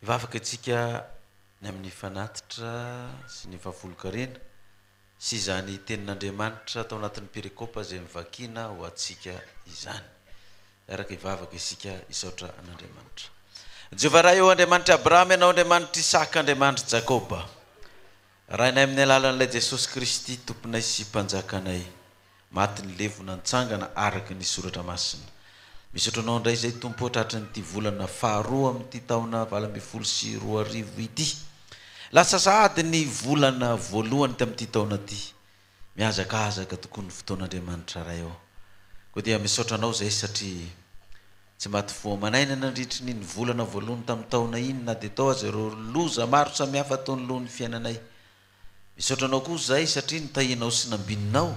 Ivavaka antsika ny amin'ny fanatitra sy ny fahafolon-karena sy izany tenin'Andriamanitra tao anatin'ny perikôpa izay mivakiana ho antsika izany. Araka ivavaka isika isaotra an'Andriamanitra. Jehovah raha eo Andriamanitra Abrahama ianao, Andriamanitra Isaka, Andriamanitra Jakoba. Rainay amin'ny alalan'ilay Jesosy Kristy tomponay sy mpanjakanay, maty ny levona nitsangana araka ny soratra masina. Misaotra anao indray izay tompo tratry nyity volana faharoa amin'ity taona 2024 ity. Lasa sahady ny volana voalohany tamin'ity taona ity. Miazakazaka tokoa ny fotoan'Andriamanitra raha eo. Koa dia misaotra anao izay satria tsy maty foamanaina nandritry ny volana voalohany tamin'ny taona iny na dia tao aza ireo loza maro samihafa ataon'ny lohan'ny fiainanay. Misaotra anao koa izay satria nitahinao sy nambininao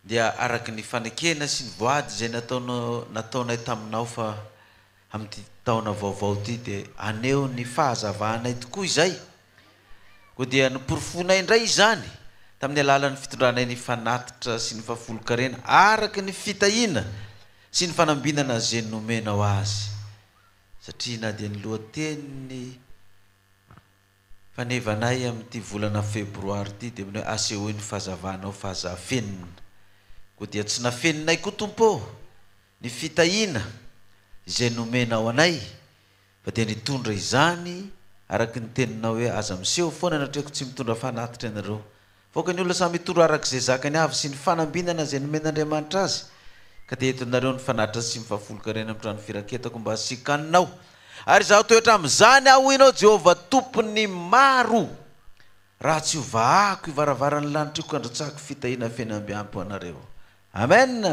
dia araky ny fanekena sy ny voady izay nataonay taminao fa amin'ity taona vaovao ity dia aneo ny fahazavahanay tokoa izay. Koa dia noporofonay indray izany tamin'ny alalan'ny fitondranay ny fanatitra sy ny fahafolon-karena araky ny fitahina sy ny fanambinana izay nomenao azy. Satria na dia ny lohateny fanevanay amin'ity volana febroary ity dia minao asehoany fahazavanao fahazafenina. Koa dia tsy nafeninay koa tompo ny fitahina izay nomenao anay fa dia nitondra izany araky ny teninao hoe aza miseho foana natreko tsy mitondra fanatitra ianareo. Voaka ny olona samy mitondra araka izay zakany avy sy ny fanambinana izay nomen'Andriamanitra azy. Ka dia entinareo ny fanatitra sy ny fahafolon-karena amin'ny trano firaketako mba sikaninao. Ary zaho toetra amin'izany aho inao Jehovah tompony maro. Raha tsy hovahako ivaravarany lanitra io kandrotsako fitahina fiainam-biampy ho anareo. Amen.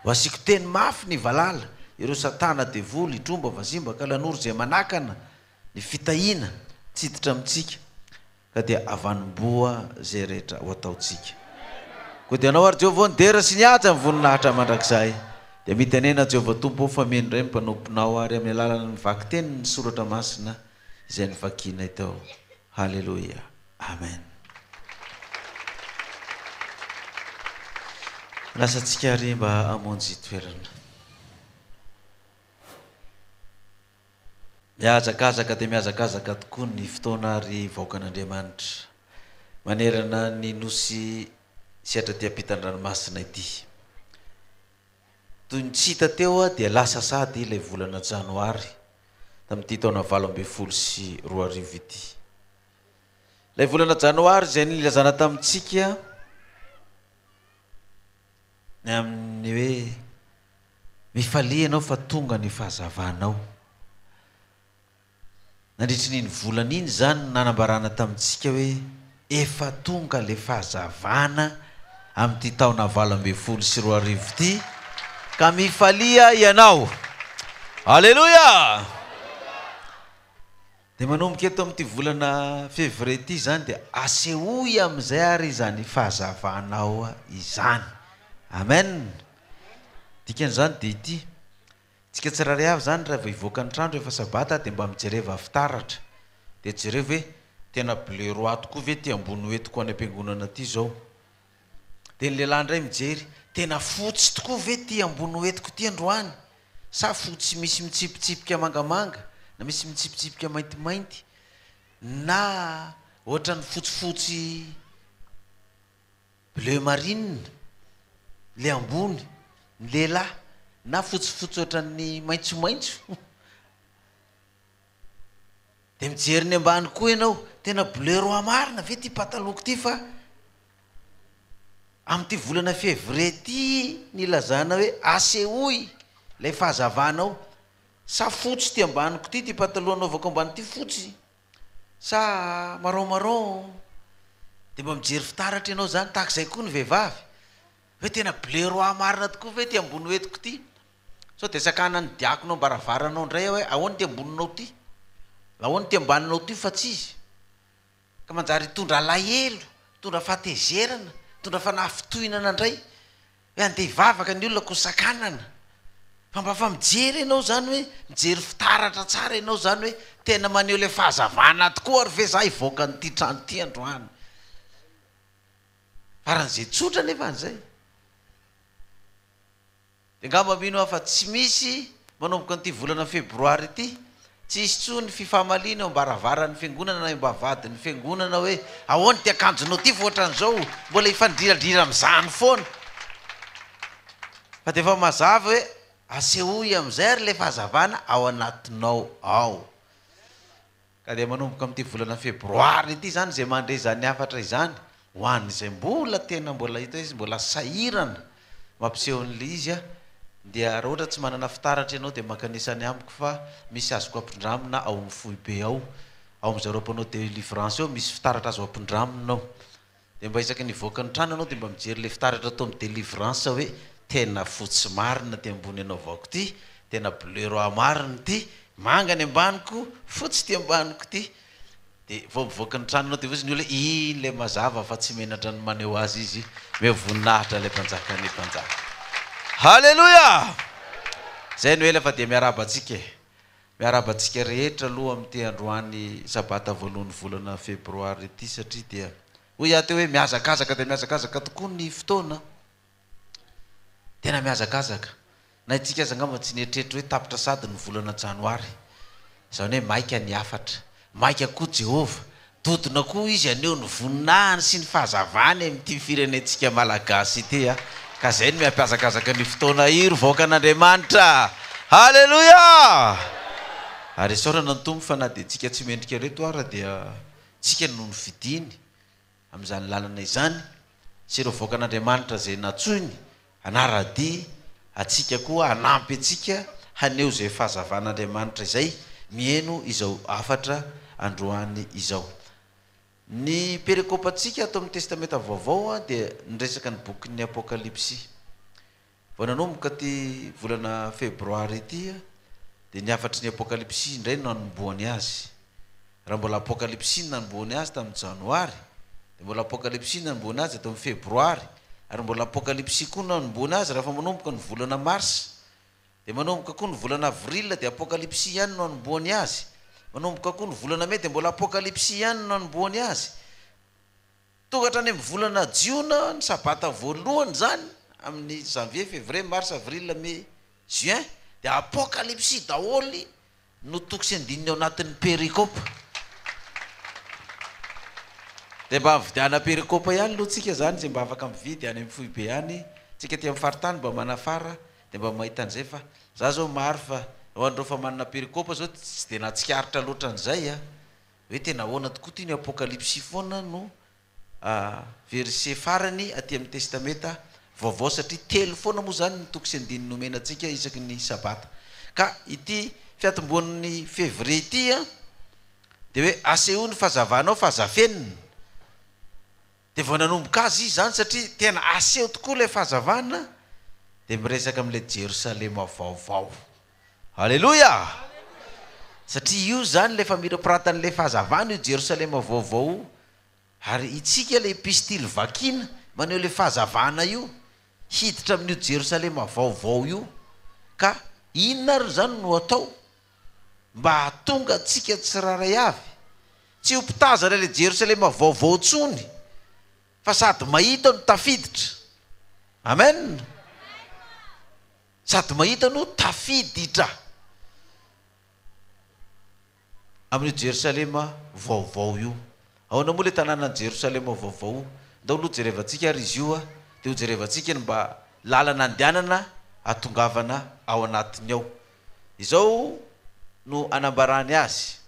Ho asiko teny mafy ny valala, ireo satana devoly, tromba, vazimba, kalan'ora izay manakana ny fitahina tsiditra amintsika. Ka dia avanim-boa izay rehetra ho ataontsika. Koa dia anao ary Jehovah nidera sy nihaja amin'ny voninahitra mandrakizay. Dia mitenena Jehovah tompo fa mino indray mpanomponao ary amin'ny alalan'ny nivaky teny ny soratra masina izay nivakianay tao. Halleluja. Amen. Lasantsika ary mba hamonjy toerana. Miazakazaka dia miazakazaka tokoa ny fotoana ary vahoakan'Andriamanitra manerana ny nosy siatra ty ampitan-dranomasina ity. Toy ny tsy hita teo dia lasa sady ilay volana janoary tamin'ity taona 2024 ity. Ilay volana janoary izay nilazana tamintsika amin'ny hoe mifalia ianao fa tonga ny fahazavanao. Nandritry ny volana iny zany nanambarana tamintsika hoe efa tonga le fahazavana amin'ity taona 2024 ity ka mifalia ianao. Halleluja. Dia manomboka eto amin'ity volana février ity zany dia asehoy amin'izay ary izany fahazavanao izany. Amen. Dikan'izany dia ity tsika tsirairay avy zany raha vao hivoaka ny trandro efa sabata dia mba mijereva fitaratra dia jereva hoe tena bleu roi tokoa ve ty ambony hoetiko any am-piangonana ty zao. Dia ny lehilahy indray mijery tena fotsy tokoa ve ty ambony hoetiko ty androany, sa fotsy misy mitsipitsipika mangamanga na misy mitsipitsipika maintimainty na ohatra ny fotsifotsy bleu marine le ambony ny lehilahy na fotsifotsy ohatran'ny maitsomaitso. Dia mijery ny ambany koa ianao tena bleu roi marina ve ty pataloko ty fa amin'ity volana février ty nilazana hoe asehoy ilay fahazavanao. Sa fotsy ty ambaniko ty pataloha anaovako ambany ty fotsy sa marron marron. Dia mba mijery fitaratra ianao zany tahak'izay koa ny vehivavy hoe tena bleu roi marina tokoa ve ty ambony hoetiko ty. So dia sakana ny diakonao mbaravaranao indray hoe ahoany ty amboninao ty, ahoany ty ambaninao ty fa tsy izy. Ka manjary tondra alahelo, tondra fahatezerana, tondra fanafitohinana indray hoe andeha hivavaka ny olona ko sakanana. Fa mba fa mijery ianao zany hoe mijery fitaratra tsara ianao zany hoe tena maneho le fahazavana tokoa ary ve za hivoaka nyty trano ty androany. Faran'izay tsotra nefa an'izay. Dia ngamba mino aho fa tsy misy manomboka an'ity volana febroary ity tsisy tsony fifamaliana mbaravara ny fiangonana na mbavady ny fiangonana hoe ahoany ty akanjonao ty foatran'izao mbola ifandriradrira am'izany foana fa de efa mazava hoe asehoy am'izay ary le fahazavana ao anatinao ao ka de manomboka am'ty volana febroary ity zany zay mandre zany afatra izany ho an'izay mbola tena mbola hita izy mbola sahirana mampisehon'le izy a dia raha ohatra tsy manana fitaratra ianao de makanisany amiko fa misy azoko ampindramina ao amin'ny foibe ao am'zareo mpanao délivrance eo misy fitaratra azo ampindraminao de mba isaky nivoaka ny trano anao de mba mijery le fitaratra atao amin'ny délivrance hoe tena fotsy marina ty ambony anao vaoko ty tena bleu roi marina ty manga ny ambaniko fotsy ty ambaniko ty de vao mivoaka ny trano anao de vozy ny ole iny le mazava fa tsy menatra ny maneho azy izy mevoninahitra le mpanjaka ny mpanjaka halleluja zay no ela fa de miarabantsika rehetra aloha am'ty androany sabata voalohan'ny volana febroary ty satria dia hoy aty hoe miazakazaka de miazakazaka tokoa ny fotoana tena miazakazaka na itsika aza angamba tsy nieritreritry hoe tapitra sady ny volana janoary zany hoe maika ny afatra maika koa Jehova dodona koa izy aneo ny voninahiny sy ny fahazavany am'ty firenentsika malagasy ity a ka zay ny miampiazakazaka ny fotoana iry voaka an'Andriamanitra halleluja ary saorana ny tombo fa na de tsika tsy mendrika reto ara dia tsika no ny fidiny am'izany lalana izany sy ireo voaka an'Andriamanitra zay natsoiny anarady atsika koa anampy atsika haneo zay fahazavan'Andriamanitra izay mieno izao afatra androany izao ny perikopatsika atao amin'ny testamenta vaovao a dia nyresaka ny bokin'ny apokalipsy vao nanomboka ty volana febroary ity de ny afatry ny apokalipsy indray no nanomboany azy raha mbola apokalipsy nanomboany azy tamin'ny janoary de mbola apokalipsy nanomboany azy atao amin'ny febroary ary mbola apokalipsy koa nanomboany azy raha fa manomboka ny volana mars de manomboka koa ny volana avril de apokalipsy ihany no nanomboany azy manomboka koa ny volana may de mbola apokalipsy ihany no nanomboany azy tokatra any amin'ny volana jiona ny sabata voalohany zany amin'ny janvier février mars avril mai juin de apokalipsy daholy no tokosy andininy ao anatin'ny perikopa de mba vidiana perikopa ihany aloha tsika zany zay mba afaka mividy any amin'ny foibe any tsika ty amin'ny faritany mba manafara de mba mahita an'izay fa za zao maro fa hoandreo fa manana perikopa zao tsy de natsikaritra loatra an'izay a hoe tena ahoana tokoa ty ny apokalipsy foana no verset farany aty amin'ny testamenta vaovao satria telo foana moa zany ny tokosy andiny nomena atsika isaky ny sabata ka ity fiatomboan'ny février ity a de hoe aseho ny fahazavanao fahazafenina de vao nanomboka azy izy zany satria tena aseho tokoa le fahazavana de miresaka am'le Jerosalema vaovao halleluja satria io zany le famirapiratany le fahazavana io Jerosalema vaovao ary itsika le epistily vakina maneho le fahazavana io hiditra amin'io Jerosalema vaovao io ka inona ry zany no atao mba hatonga atsika tsiraray avy tsy ho mpitazana le Jerosalema vaovao tsony fa sady mahita no tafiditra amen sady mahita no tafiditra amin'io Jerosalema vaovao io ahoana moa le tanànany Jerosalema vaovao ndao aloha jerevantsika ary izy io a de ho jerevantsika ny mba lalana andehanana atongavana ao anatiny ao izao no anambarany azy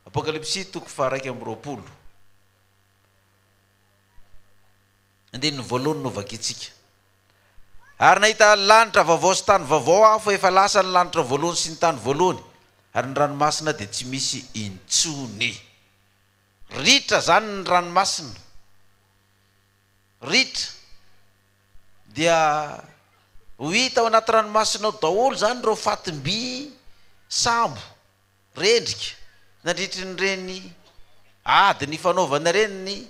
apokalipsy toko faha 1:20 andiny ny voalohany no vakitsika ary nahita lanitra vaovao sy tany vaovao aho fa efa lasa ny lanitra voalohany sy ny tany voalohany ary ny ranomasina de tsy misy intsony ritra zany ny ranomasina ritra dia ho hita ao anaty ranomasina ao daholo zany reo fatim-by sambo rendrika nandritry ny reny ady ny fanaovana reny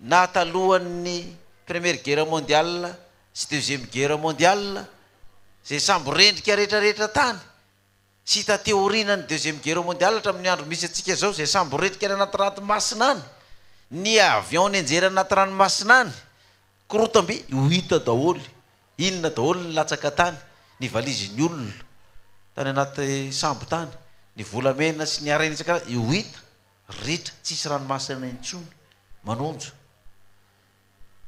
na talohan'ny première guerre mondiale sy deuxième guerre mondiale zay sambo rendrika rehetrarehetra tany sy hita teoriana ny deuxième guerre mondiale hatramin'ny andro misy atsika zao zay sambo rendrika any anaty ranomasina any ny avion ny anjera anaty ranomasina any korotamby ho hita daholy inona daholy ny latsaka tany ny valizin'ny olona tany anaty sambo tany ny volamena sy ny arenitsaka io hita ritra tsisy ranomasina intsony manonjo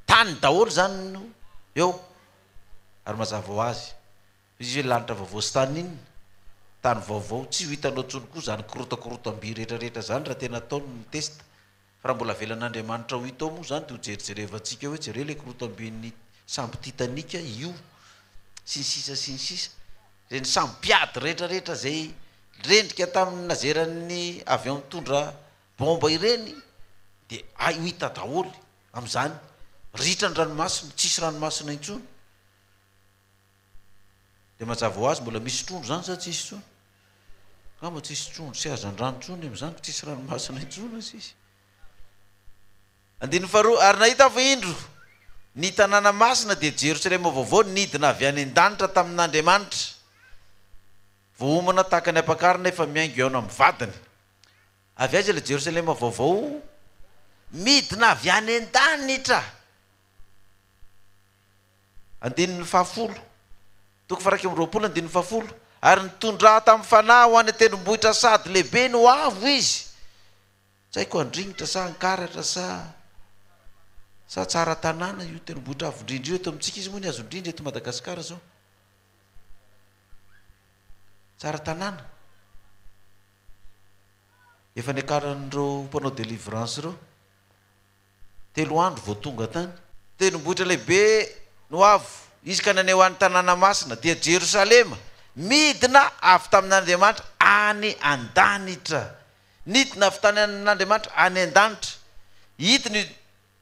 tany daholo zany no eo ary mazava ho azy izy hoe lanitra vaovao sy tany iny tany vaovao tsy ho hitanao ntsony koa zany korotakorotam-by rehetrarehetra zany raha tena ataony ny testa fa raha mbola velan'Andriamanitra ho hitao moa zany de ho jerijerevantsika hoe jere le korotam-by samby titanika io sy ny sisa reny samby piady rehetrarehetra zay rendrika tamin'ny nazeran'ny avion mitondra bomba ireny de ho hita daholo am'izany ritra ny ranomasina tsisy ranomasina intsony de mazava ho azy mbola misy trondro zany sa tsisy tsony kama tsisy trondro sy azany ranotsony am'izany ko tsisy ranomasina intsony sisy andiny faharoa ary nahita fa indro ny tanàna masina de Jerosalema vaovao nidina avy any an-danitra tamin'Andriamanitra vohomana tahaka ny ampakarina efa miaingo eo amin'ny vadiny avy aiza le Jerosalema vaovao midina avy any an-danitra andininy fahafolo toko faraky amby roapolo andininy fahafolo ary nitondra tamin'ny fanahy ho any tendrombohitra sady lehibe no avo izy tsy haiko andringitra sa ankaratra sa tsara tanàna io tendrombohitra avo indrindra io eto amintsika izy moa ny azo indrindra eto Madagasikara zao tsara tanàna efa niakaran'ireo mpanao délivrance reo 3 andro vao tonga tany tendrombohitra lehibe no avo izy ka naneo any tanàna masina dia Jerosalema midina avy tamin'Andriamanitra any an-danitra nidina avy tamin'Andriamanitra any an-danitra hidiny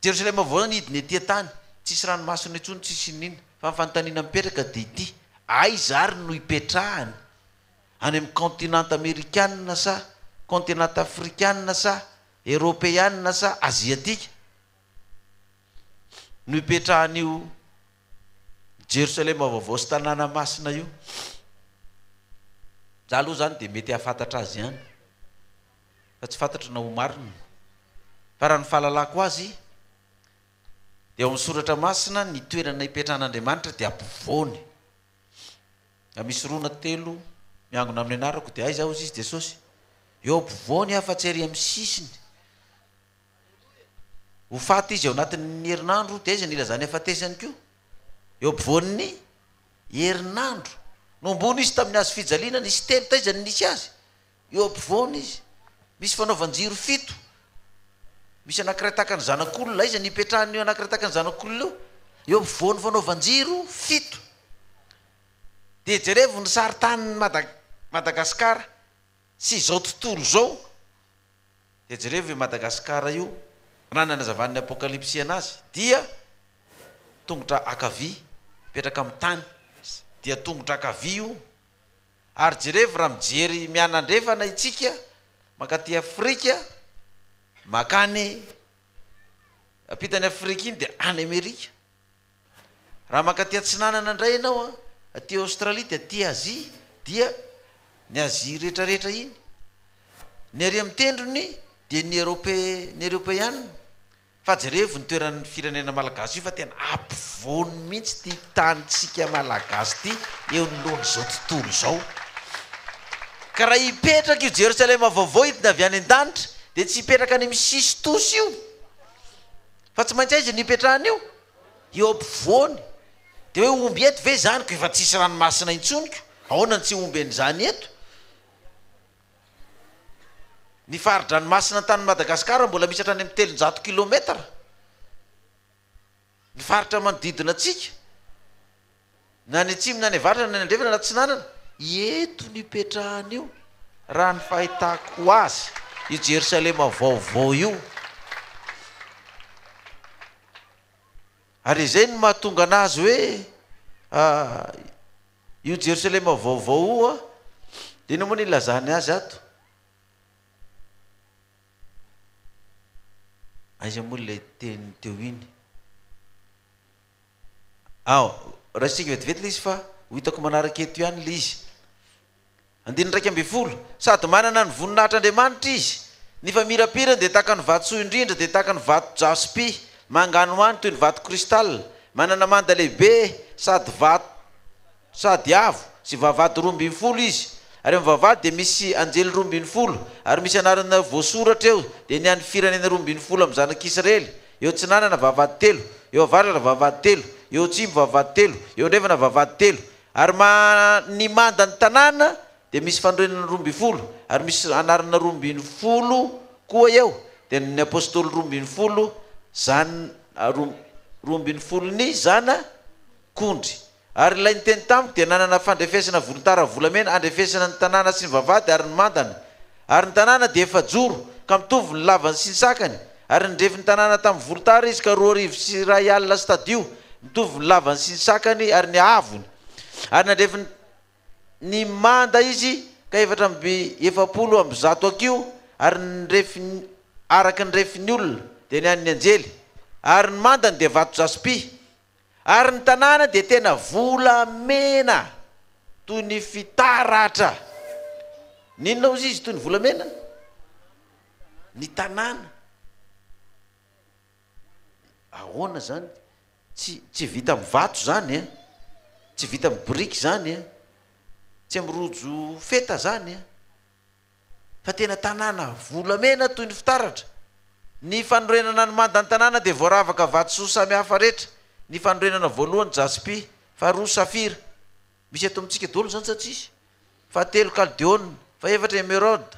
Jerosalema vao nidiny etỳ tany tsisy ranomasina intsony tsisy nina fa nyfanontaniana mipetraka de ity aizary no hipetrahany any amin'ny continent américaine sa continent africaine sa européenne sa asiatika no hipetrahan'io Jerosalema vaovao sy tanàna masina io za aloha zany de mety hafantatra azy ihany fa tsy fantatra na ho marina fa raha ny fahalalako azy de ao amin'ny soratra masina ny toerana hipetrahan'Andriamanitra de ampovoany misy rona telo miangona amin'ny anarako de aiza ozy izy Jesosy eo ampovoany afa-tsy ery amin'ny sisiny ho faty izy ao anatin'ny herinandro de izy nilazany hafatesany koa eo ampovoan'ny herinandro no ambony izy tamin'ny hazo fijaliana nisy telo taizany nisy azy eo ampovoany izy misy fanaovan-jiro 7 misy anankiray tahaka ny zanak'olona izy nipetrahany anankiray tahaka ny zanak'olona eo ampovoany fanaovan-jiro 7 de jerevo ny sarytanin'ny Madagasikara sy izao tontolo zao de jerevo i Madagasikara io raha nanazavan'ny apokalipsy anazy dia tongotra akavia mipetraka amin'ny tany dia tongotra akavia io ary jerevo raha mijery mianandrefana itsika makaty Afrika makany apitany Afrika iny de any Amerika raha makaty atsinanana indray ianao aty Australie de aty Azia dia ny Azia rehetrarehetra iny ny ary amin'ny tendrony de ny Européenne fa jerevo ny toeran'ny firenena malagasy io fa tena ampovoany mihitsy ty tanitsika malagasy ty eo nolony zao tontolo zao ka raha hipetraka io Jerosalema vaovao hidina avy any an-danitra de tsy hipetraka any misisy tosy io fa tsy maintsy aiza nipetrahany io eo ampovoany de hoe omby eto ve zany ko efa tsisy ranomasina intsoniko ahoana ny tsy omby an'izany eto ny faridranomasina tany Madagasikara mbola misy hatrany amin'ny 300 kilometra ny faritra manodidina atsika na ny atsimo na ny avaratra na ny andrefana na tsinanana eto nipetrahany io raha ny fahitako azy io Jerosalema vaovao io ary izay no mahatonga anazy hoe io Jerosalema vaovao io de no moa nilazany azy ato aiza moa lay teny teo iny raha sika vetivety le izy fa ho hitako manaraka eto ihany le izy andiny 1:10 sady manana ny voninahitr'Andriamanitra izy ny famirapirany de tahaka ny vato indrindra de tahaka ny vato jaspi manganoany toy ny vato cristal manana manda lehibe sady avo sy vavady 12 izy ary mivavady dia misy anjely 12 ary misy anarana voasoratra eo dia ny any firenena 12 amin'ny zanak'Israely eo Tsinanana vavady telo eo Avaratra vavady telo eo Atsimo vavady telo eo Andrefana vavady telo ary ny manda ny tanàna dia misy fandrenana 12 ary misy anarana 12 koa eo dia ny apôstôly 12 zany 12 ny zanak'ondry ary ilay nyteny tamiko dia nanana fandrefesana volontara volamena andrefesana ny tanàna sy ny vavady ary ny mandana ary ny tanàna dia efajoro ka mitovy ny lavany sy ny sakany ary nydrefy ny tanàna tamin'ny volontara izy ka 2 arivo sy 1 alina sy tadio mitovy ny lavany sy ny sakany ary ny avony ary nandrefy ny manda izy ka 770 amby 100 akio ary nyrefy araka nyrefy ny olona dia ny an'ny anjely ary ny mandany dia vato jaspi ary ny tanàna dia tena volamena toy ny fitaratra ninona ozy izy toy ny volamena ny tanàna ahoana zany tsy vita amin'ny vato zany tsy vita amin'ny briky zany tsy amirojo feta zany fa tena tanàna volamena toy ny fitaratra ny fanorenana ny manda ny tanàna dia voaravaka vatosoa samy hafa rehetra ny fanorenana voalohany jaspi faharoa safira misy ato amintsika dolo zany satsisy fahatelo kaldeona faefatra emerode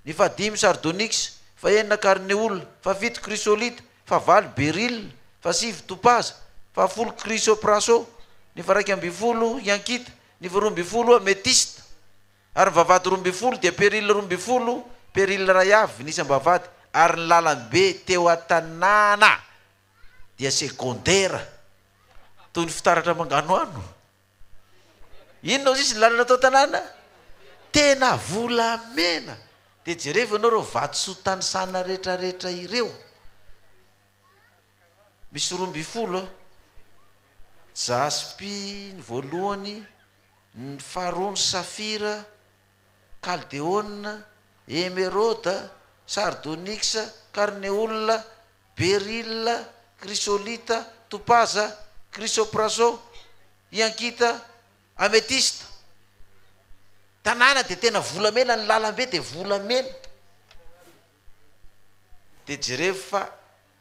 ny fahadimy sardonyx faenina karneola fafito krisolita favalo beril fasivy topaza fahafolo krisopraso ny faraiky 12 yankita ny 12 ametista ary ny vavady 12 dia peril 12 peril rayavy nisy ambavady ary ny lalambe teo an-tanàna dia sekondera toy ny fitaratra manganoano inona ozy izy ny lalana atao tanàna tena volamena dia jereva anao reo vatosoa tanisana rehetrarehetra ireo misy 12 jaspi ny voalohany ny faharoa ny safira kaldeona emerode sardonyx karneola beril krisolita topaza krisopraso yankita ametista tanàna dia tena volamena ny lalambe dia volamena dia jereva fa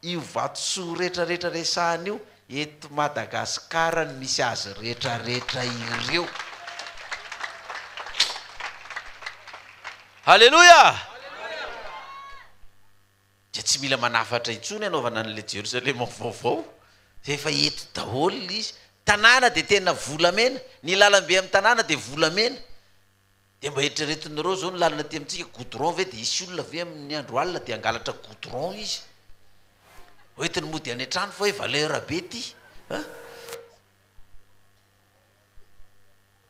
io vatosoa rehetrarehetra resahana io eto Madagasikara ny misy azy rehetrarehetra ireo halleloia dia tsy mila manafatra intsony anaovana an'le Jerosalema vaovao efa eto daholo izy tanàna dia tena volamena ny lalambe amin'ny tanàna dia volamena dia mba eritreretinareo zao ny lalana ty amintsika goudron ve dia isy olona ve amin'ny andro alina dia angalatra goudron izy oetiny mody any an-trano fa hoe valeur be ty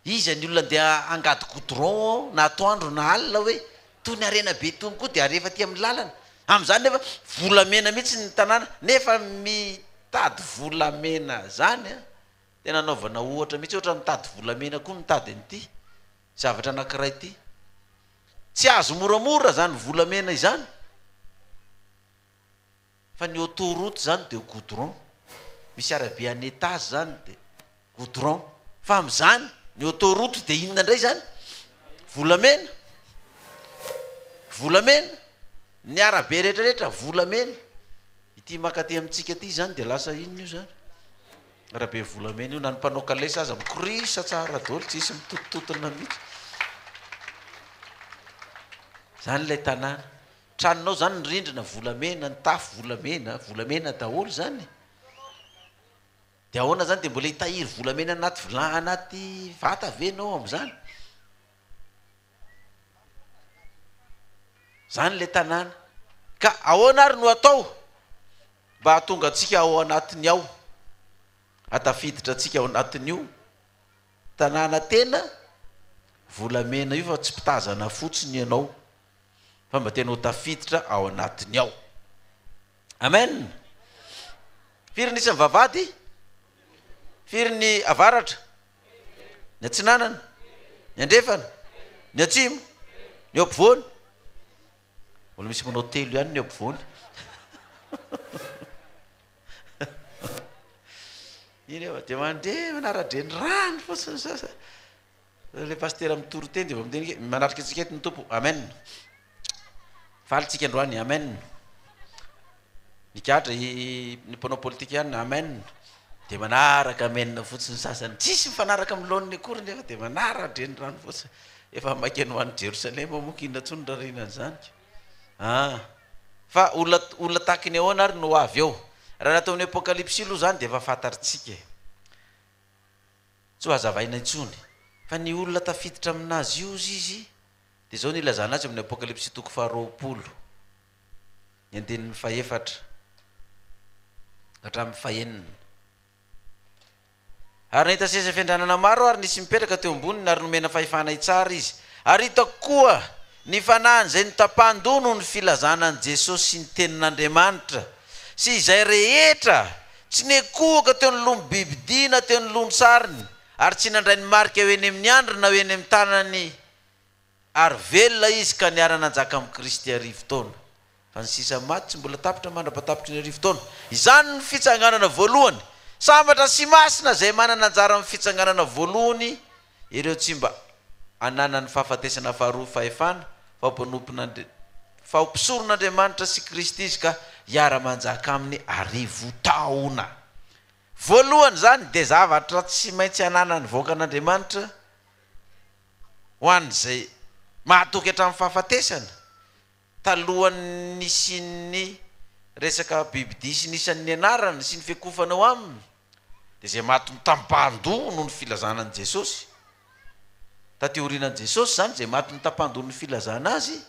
izy ny olona dia angady goudron na atoandro na alina hoe toy ny arena be tony koa dia arefa ty amin'ny lalana amin'izany nefa volamena mihitsy ny tanàna nefa mitady volamena zany tena anaovana ohatra mihitsy ohatra mitady volamena koa mitady an'ity zavatra anankiray ty tsy azo moramora zany volamena izany fa ny autoroute zany de goudron misy arabe en étage zany de goudron fa amin'izany ny autoroute de inona indray zany volamena volamena ny arabe rehetrarehetra volamena ity makaty amintsika ty zany de lasa inona io zany arabe volamena io na ny mpanao kalesa aza mikorisa tsara daholo tsisy mitotototona mihitsy zany lay tanàna tranonao zany ny rindrina volamena ny tafo volamena volamena daholo zany de ahoana zany de mbola hitahiry volamena anaty anaty vata venao am'izany zany le tanàna ka ahoana ary no atao mba hatonga atsika ao anatiny ao atafiditra atsika ao anatin'io tanàna tena volamena io fa tsy mpitazana fotsiny ianao fa mba tena ho tafiditra ao anatiny ao amen firy nisy mivavady firy ny avaratra ny atsinanana ny andrefana ny atsimo ny ampovoany mbola misy manao telo ihany ny ampovoany iny eva de mandre manaradre ny rano fosiny sasa le pasteur mitoro teny de miteny manaraka antsika eto ny tompo amen falitsika androany amen nikatra ny mpanao politika ihany amen de manaraka amen fotsiny sasany tsisy mifanaraka am'lonny akory nefa de manarandreny rano fotsiny efa makeny ho any Jerosalema mokinona tsony rarinany zany fa olona takiny ahoana ary no avy eo raha natao amin'ny apokalypsy aloha zany de efa fantaritsika tsy ho azavaina intsony fa ny olona tafiditra aminazy io izy de zao ny ilazana azy amin'ny apokalypsy toko 20 ny andinin'ny faefatra hatramin'ny fahenina ary nahita seza fiandranana maro ary nisy mipetraka teo amboniny ary nomena fahefana itsara izy ary hitako koa ny fanahiny zay ny tapandono ny filazana an' Jesosy sy ny tenin'Andriamanitra sy izay rehetra tsy nekohaka teo ny lomo bibidina teo ny lomo sariny ary tsy nandray ny marika ho eny amin'ny andro na ho eny amin'ny tanany ary velona izy ka niara-nanjaka amin'ny Kristy arivo taona fa ny sisa maty tsy mbola tapitra mandrapatapitra ny arivo taona izany ny fitsanganana voalohany sambatra sy masina zay manana anjara amin'ny fitsanganana voalohany ireo tsy mba anana ny fahafatesana faharoa fahefana fahampisoron'Andriamanitra sy Kristy izy ka hiara-manjaka amin'ny arivo taona voalohany zany de zavatra tsy maintsy anana ny voaka an'Andriamanitra ho an'izay mahatoky hatramin'ny fahafatesana talohany nisin'ny resaka bibidia sy nisan'ny anarany sy ny fiakofanao aminy de zay maty mitampandoha noho ny filazana an' Jesosy tateorinan' Jesosy zany zay maty mitampandoha ny filazana azy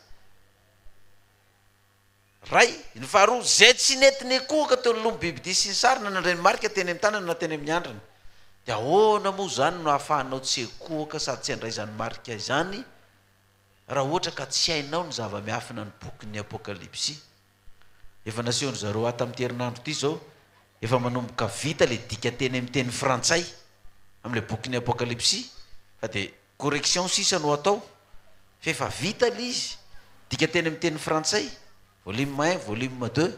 ray ny faharoa zay tsy netiny akohaka teo ny lomo bibidia sy ny sarina nandray ny marika teny amin'ny tanana na teny amin'ny andrana de ahoana moa zany no ahafahanao tsy akohaka sady tsy handray zany marika izany raha ohatra ka tsy hainao ny zava-miafina ny bokin'ny apokalypsy efa nasehony zareo ato amin'ny herinandro ity zao efa manomboka vita le dika teny amin'ny teny frantsay amin'le bokin'ny apokalypsy fa de correction sisa no atao fa efa vita le izy dika teny amin'ny teny frantsay volume 1 volume 2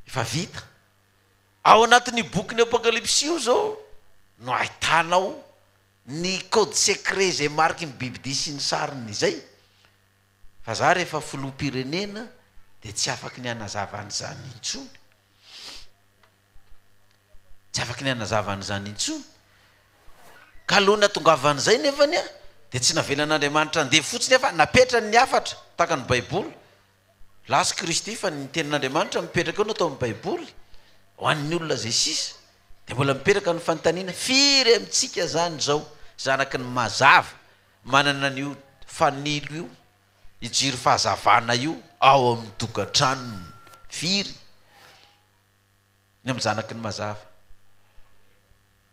efa vita ao anatin'ny bokin'ny apokalypsy io zao no ahitanao ny code secret zay mariky ny bibidia sy ny sariny izay fa za rehefa filoham-pirenena de tsy afaky ny anazavany zany intsony tsy afaky ny anazavany zany intsony ka alohany atongavan'izay nefany a de tsy navelan'Andriamanitra andeha fotsiny efa napetrany ny afatra taka ny baiboly lasy Kristy fa ny tenin'Andriamanitra mipetraka eo no atao amin'ny baiboly ho an'ny olona zay sisa de mbola mipetraka ny fanontaniana firy amintsika zany zao zanaky ny mazava manana an'io fanilo io ijiry fahazavana io ao amin'ny tokantranony firy ny amin'ny zanaky ny mazava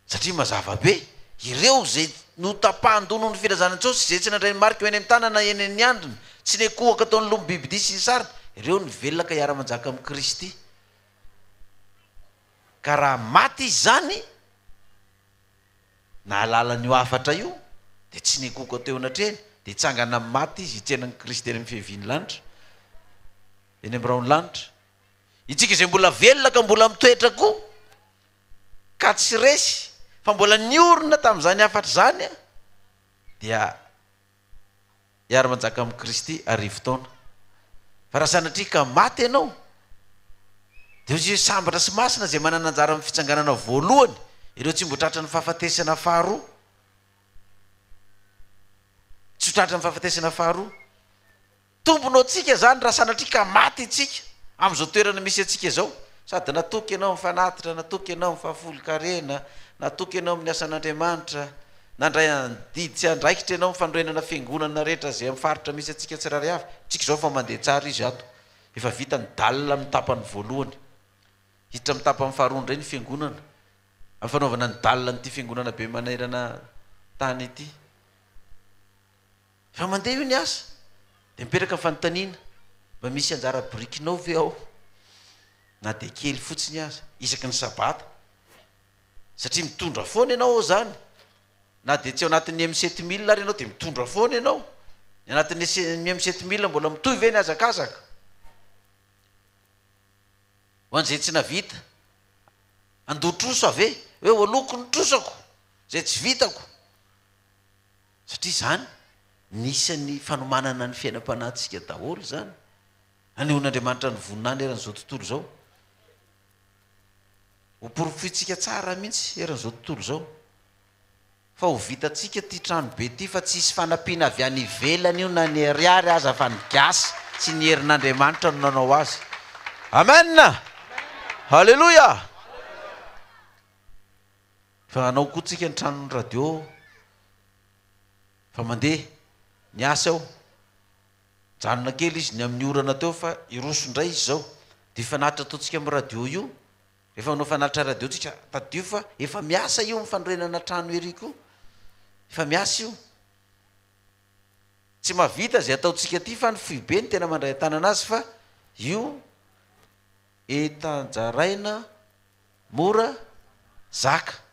satria mazava be ireo zay no tapahandono ny filazana Jesosy zay tsy nandray ny marika eny amin'ny tanana eny amin'ny androny tsy nekohaka ataon'ny lomo bibidia sy ny sariny ireo ny velona ka hiara-manjaka amin'ny Kristy ka raha maty izy zany na alalan'io afatra io de tsy nekohaka teo anatreny de hitsangana amin'ny maty izy hitsenan'ny Kristy eny amin'ny fihaviany lanitra eny amin'ny raony lanitra itsika zay mbola velona ka mbola mitoetra koa ka tsy resy fa mbola niorina tamin'izany afatra zany a dia hiara-manjaka amin'ny Kristy arivo taona fa raha sanatria ka maty ianao de izy sambatra sy masina zay manana anjara amin'ny fitsanganana voalohany ireo tsy mbo tratra ny fahafatesana faharoa tsy ho tratra ny fahafatesana faharoa tombonao tsika zany raha sanatria ka maty itsika am'izao toerana misy atsika zao sady natoky ianao mifanatitra natoky ianao mifahafolo-karena natoky ianao amin'ny asan'Andriamanitra nandray andidy tsy andraikitra ianao mifandroenana fiangonana rehetra zay ami'faritra misy atsika tsirary avy tsika zao fa mandeha tsara izy ato efa vita ny dalina amin'ny tapany voalohany hiditra amin'ny tapany faharoa ndray ny fiangonana amin'ny fanaovana ny dalina nyity fiangonana be manerana tany ity fa mandeha io ny asa de mipetraka fanontaniana mba misy anjara brikinao ve ao na de kely fotsiny aza isaky ny sabata satria mitondra foana ianao ao zany na de tsy ao anatin'ny M7000 ary ianao de mitondra foana ianao ny anatin'ny M7000 mbola mitohy ve ny azakazaka ho an'izay tsy navita andoha troso ave hoe oloko ny trosako zay tsy vitako satria zany nisany fanomanana ny fiainam-panahintsika daholo zany aneon'Andriamanitra ny voninany eran'izao tontolo zao ho porofitsika tsara mihitsy eran'izao tontolo zao fa ho vitatsika ty trano be ty fa tsisy fanampiana avy any ivelany io na ny ariary aza fa ny gasy sy ny herin'Andriamanitra no nanao azy. Amen. Halleloja. Fa anao koa tsika ny tranon'ny radio fa mandeha ny asa ao janona kely izy ny amin'ny orana teo fa iroso indray izy zao dia fanatitra ataontsika amin'ny radio io rehefa anao fanatitra radio tsika tadio fa efa miasa io mifanorenana trano ery koa efa miasa io tsy mahavita zay ataontsika ty fa ny foibe ny tena mandray tanana azy fa io etanjaraina mora zaka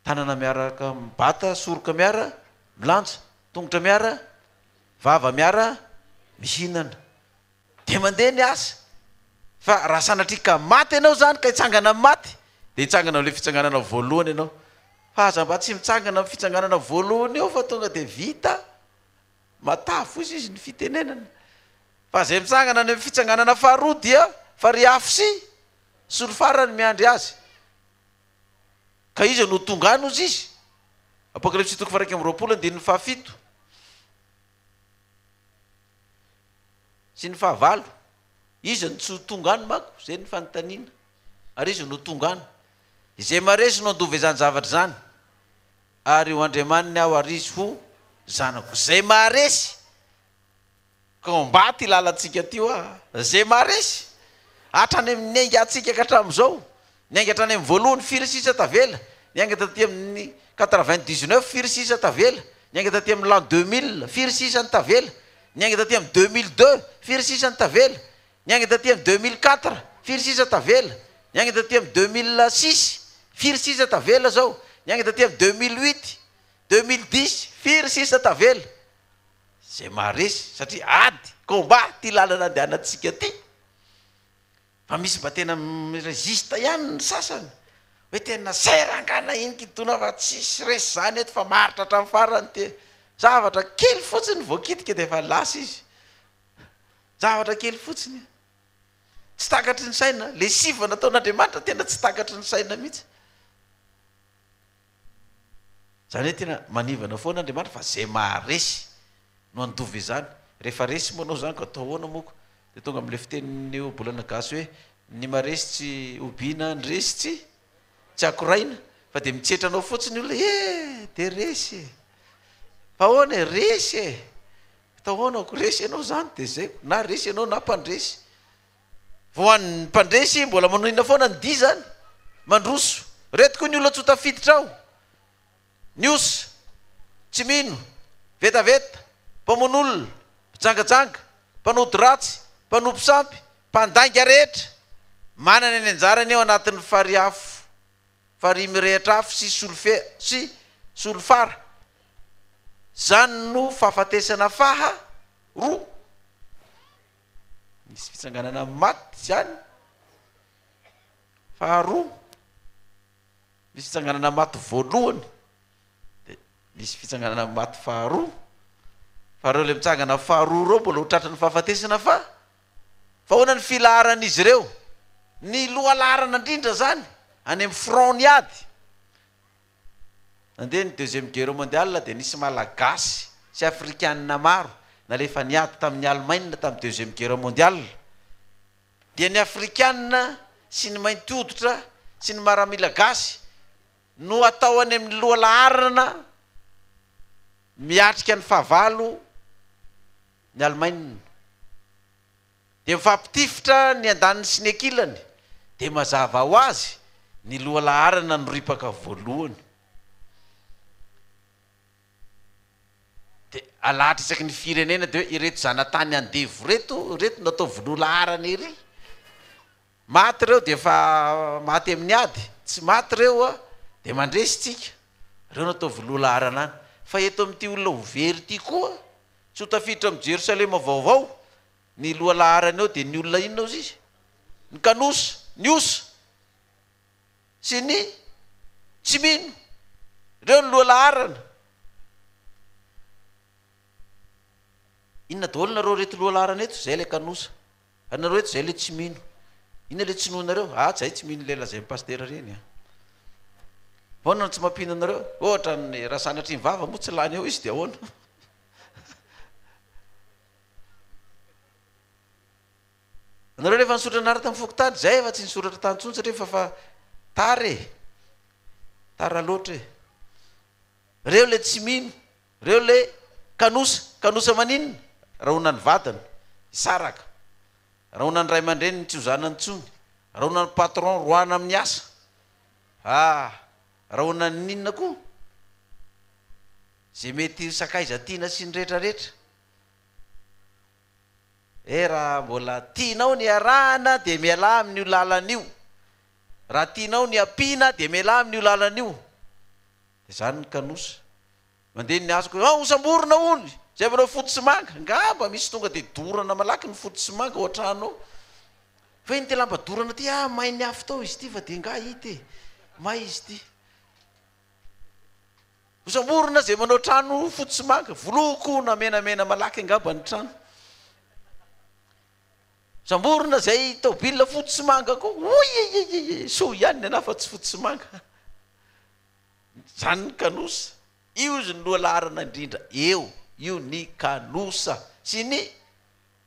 tanana miaraka mibata soroka miara milanja tongotra miara vava miara mihinana de mandeha ny asa fa raha sanatrika maty ianao zany ka hitsangana maty de hitsangana le fitsanganana voalohany ianao fa aza mba tsy mitsangana amin'ny fitsanganana voalohany eo fa tonga de vita matafo izy ny fitenenana fa zay mitsangana ny fitsanganana faharoa dia fary afo sy solo farany miandry azy ka izy no tongano izy izy Apocalypse 1:27 sy ny fahavalo izy no tsy tongano mako zay ny fanontaniana ary izy no tongano izay maresy no andovy izany zavatra zany ary ho andriamaniny aho ary izy ho zanako zay maresy ko mbaty lalantsika tyo zay maresy hatrany amin'ny ainga atsika ka hatramin'izao niainga hatrany amin'ny voalohany firy sisa tavela niainga taty amin'ny 99 firy sisa tavela niainga taty amin'ny l'an 2000 firy sisa ny tavela niainga taty amin'ny 2002 firy sisa ny tavela niainga taty amin'ny 2004 firy sisa tavela niainga taty amin'ny 2006 firy sisa tavela zao niainga taty amin'ny 2008 2010 firy sisa tavela zay maresy satria ady combat ty lalana andehanantsika ty fa misy mba tena resista ihany ny sasany hoe tena sairangana iny kitona fa tsisy resy zany eto fa maritra hatramin'ny farany te zavatra kely fotsiny voakitika de efa lasa izy zavatra kely fotsiny tsy takatry ny saina le siva nataon'Andriamanitra tena tsy takatry ny saina mihitsy zany hoe tena manivana foana Andriamanitra fa zay maharesy no andovy izany rehefa resy manao zany ka atao hoana moko de tonga am'le fiteniny bolana gasy hoe ny maresy tsy obiana ny resy tsy akoraina fa de mitsetranao fotsiny olona de resy fa hoana resy atao hoana ko resy ianao zany de zay na resy ianao na mpandresy voan'ny mpandresy mbola manonina foana ny di zany mandroso reto koa ny olona tsotafiditra ao ny osa tsy mino vetaveta mpamon'olona mpijangajanga mpanody ratsy mpanompo sampy mpandainga rehetra manana ny anjarany eo anatin'ny fariafo fary mirehitra afo sy sy solofara zany no fahafatesana roa misy fitsanganana maty zany faharoa misy fitsanganana maty voalohany de misy fitsanganana maty faharoa fa reo le mitsangana faharoa reo mbola ho tratran'ny fahafatesana fa hoana ny filaharan'izy ireo ny lohalarana indrindra zany any amin'ny front ny ady nandeha ny deuxième guerre mondiale de nisy malagasy sy afrikanina maro nalefa niady tamin'ny Allemagne tamin'ny deuxième guerre mondiale dia ny afrikanina sy ny mainty hoditra sy ny maramila gasy no atao any amin'ny lohalaharana miatrika ny fahavalo ny Allemagne de mifampitifitra ny andaniny sy ny ankilany de mazava ho azy ny lohalaharana no ripaka voalohany de alahatra isaky ny firenena de hoe ireto zanatany andevo reto natao volohalaharana ery maty reo de efa maty amin'ny ady tsy maty reo de mandresy tsika reo natao volohalaharana any fa eto amin'ity olona overy ty koa tsy ho tafiditra amin'ny Jerosalema vaovao ny lohalaharana eo de ny olona inona ozy izy ny kanosa ny osa sy ny tsy mino reo ny lohalaharana inona daholo nareo reto lohalarana eto zay le kanosa anareo eto zay le tsy mino inona le tsy nohonareo zay tsy mino lela zay mipastera reny ahoana no tsy mampino anareo ohatra ny raha sanatry mivava moa tsy lany eo izy de ahoana anareo rehefa nisotra nary tamin'ny fokotany zay efa tsy nisoratra tany tsony satria fa tary tara loatra reo le tsy mino reo le kanosa maninona raha ona ny vatana isaraka raha ona ny ray aman-dreny tsy hozanany tsony raha ona ny patron roana amin'ny asa raha ona ny ninona koa zay mety sakaizatina sy ny rehetrarehetra raha mbola tianao ny arahana de miala amin'io lalan'io raha tianao ny ampiana de miala amin'io lalan'io de zany ny kanosa mandeha ny azoko osamborona ony zay manao foto sy manga ngamba misy tonga de dorana malaky ny foto sy manga ohatranao fa iny te lamba dorana ty may ny afo tao izy ty fa de nga ity may izy ty osamborona zay manao trano foto sy manga voloko na menamena malaky ngamba ny trano samborona zay tobila foto sy manga ko so ihany ny anafa tsy foto sy manga zany ny kanosa io izy ny lohalarana indrindra io ny kanosa sy ny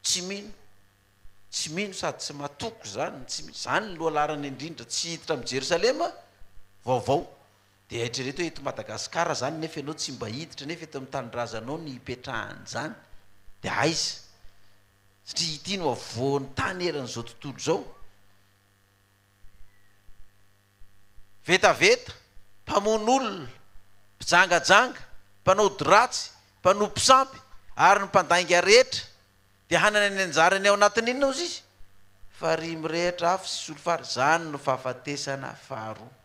tsy mino sady tsy matoko zany zany ny lohalarana indrindra tsy hiditra amin'ny Jerosalema vaovao de aitrereto eto Madagasikara zany nefa ianao tsy mba hiditra nefa eto amin'ny tanindrazanao ny ipetrahany zany de aiza satria ity no avoan'ny tany eran'izao tontolo zao vetaveta mpamon'olona mpijangajanga mpanao doratsy mpanompo sampy ary ny mpandainga rehetra de hanana ny anjarany ao anatin'inona ozy izy fa ry mirehitra afo sy solofary zany no fahafatesana faharoa